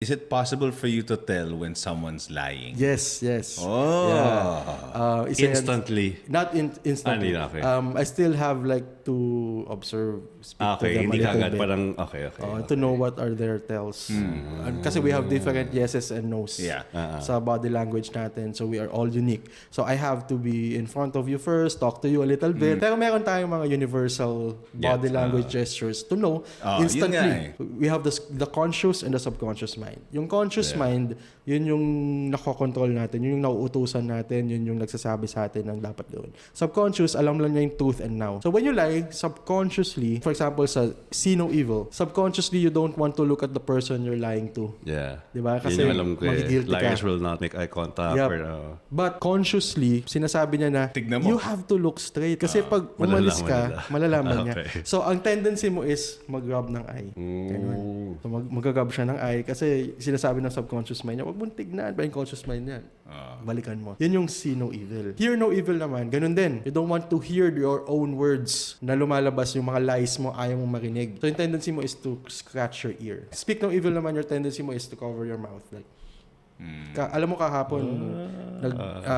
Is it possible for you to tell when someone's lying? Yes. Oh. Yeah. Instantly. Not instantly. Okay. I still have like to observe, speak to Okay, them hindi a little kagad. bit. Parang, okay. To know what are their tells. Kasi we have different yeses and nos Yeah. sa body language natin. So we are all unique. So I have to be in front of you first, talk to you a little bit. Pero meron tayong mga universal body language gestures to know instantly. Yun nga We have the conscious and the subconscious mind. Yung conscious mind, yun yung nakokontrol natin, yun yung nauutusan natin, yun yung nagsasabi sa atin ng dapat gawin. Subconscious, alam lang niya yung truth and now. So when you lie, subconsciously, for example sa see no evil, subconsciously you don't want to look at the person you're lying to. Yeah. Diba? Kasi yun yung alam ko magigilty ka. Liars will not make eye contact. Yep. Or, But consciously, sinasabi niya na, Tignan mo. you have to look straight. Kasi pag umalis ka, malalaman niya. Okay. So, ang tendency mo is mag-rub ng eye. Ganun. So, mag-rub siya ng eye kasi sinasabi ng subconscious mind niya, wag mong tignan ba yung conscious mind niya? Balikan mo. Yun yung see no evil. Hear no evil naman, ganun din. You don't want to hear your own words na lumalabas, yung mga lies mo, ayaw mong marinig. So, yung tendency mo is to scratch your ear. Speak no evil naman, your tendency mo is to cover your mouth. Like, alam mo kahapon,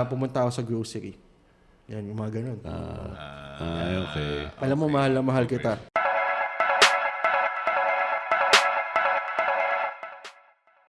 pumunta ako sa grocery. Yan, yung mga ganun. okay. Alam mo, mahal na mahal kita.